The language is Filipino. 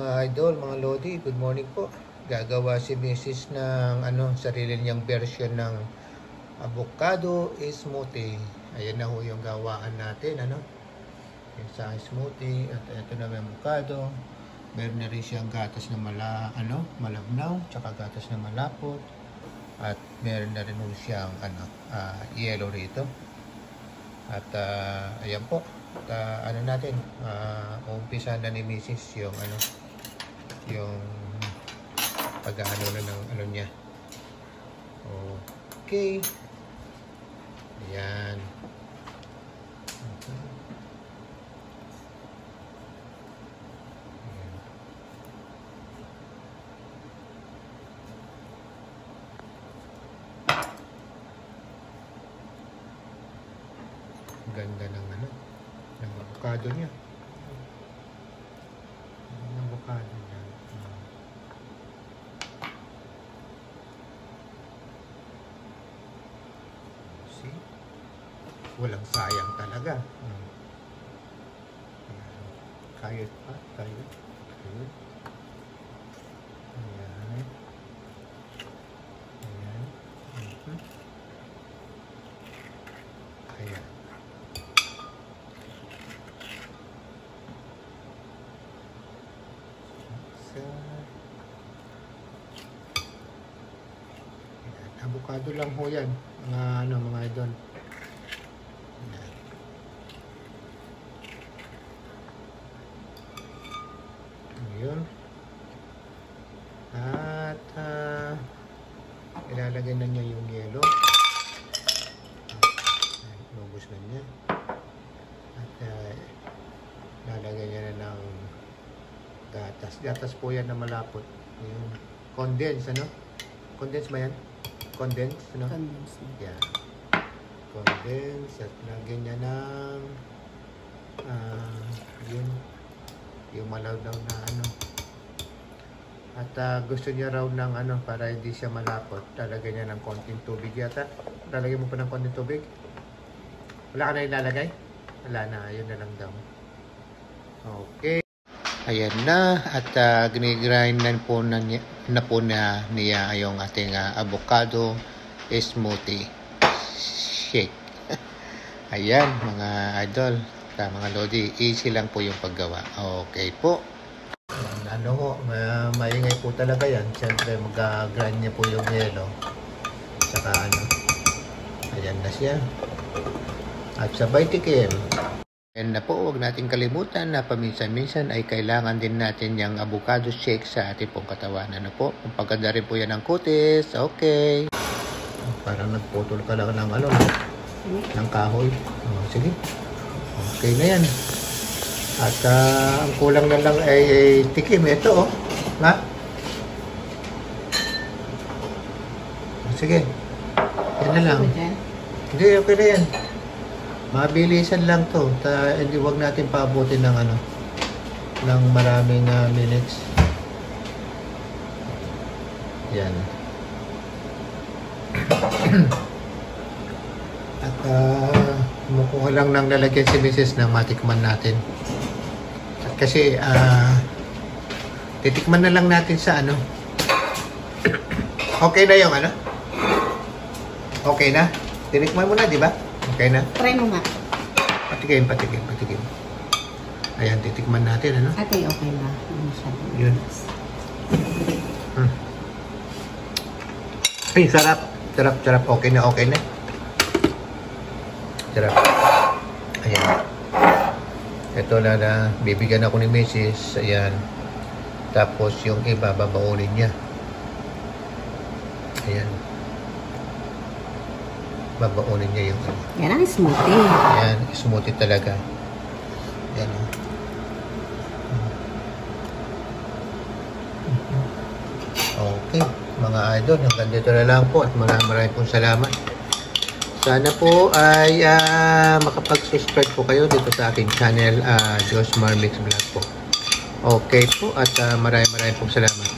Mga idol, mga lodi, good morning po. Gagawa si Mrs. ng sarili niyang version ng avocado smoothie. Ayan na ho yung gawaan natin, yung sa smoothie. At ito na may avocado. Meron na rin siyang gatas na malabnaw, tsaka gatas na malapot. At meron na rin ho siyang yellow rito. At ayan po. Natin, umpisa na ni Mrs. yung pag-ano na ng niya. Okay. Ayan. Ganda ng avocado niya. Ng avocado niya. See? Walang sayang talaga. Kayod pa. Kayod. Ayan. Ayan. Ayan. Avocado lang ho yan, mga idol. Ayan. Ayun. At ilalagay na niya yung yelo. Lubos na niya. At ilalagay niya na ng gatas. Gatas po yan na malapot. Yung condense, Condense ba yan? Condense, Condense. Yeah. Condense. At lagyan niya ng yung malawlaw na At gusto niya raw ng para hindi siya malapot. Lalagyan niya ng konting tubig yata. Lalagyan mo pa ng konting tubig? Wala ka na ilalagay? Wala na. Yun na lang daw. Okay. Ayan na. At ginigrind na po niya yung ating avocado smoothie shake. Ayan mga idol, mga lodi, easy lang po yung paggawa. Okay po. Maingay po talaga yan. Siyempre mag-grind niya po yung yelo. Saka ayan na siya. At sabay tikim. And na po, huwag natin kalimutan na paminsan-minsan ay kailangan din natin yung avocado shake sa ating pong katawan. Kung pagkanda rin po yan ng kutis. Okay. Parang nagputol ka lang ng ng kahoy. Sige. Okay na yan. At ang kulang na lang ay tikim. Ito, Ha? Sige. Yan na lang. Hindi, okay na yan. Mabilisan lang to. Hindi, wag natin paabutin ng ng maraming minutes. Yan. At kumukuha lang ng lalagyan si Mrs. na matikman natin. At kasi titikman na lang natin sa Okay na yung Okay na? Tinikman mo na, di ba? Okay na? Try mo nga. Patikim. Ayan, titikman natin, Ate, okay na. Yun. Ay, sarap. Sarap. Okay na. Sarap. Ayan. Ito na bibigyan ako ni Mrs. Ayan. Tapos yung iba, babaunin niya. Ayan. Babaunin niya yung Yan ang smoothie. Ayan, smoothie talaga. Ayan. Okay, mga idol, hanggang dito na lang po at maraming pong salamat. Sana po ay makapag-subscribe po kayo dito sa aking channel, Josmar Mix Vlog po. Okay po at maraming pong salamat.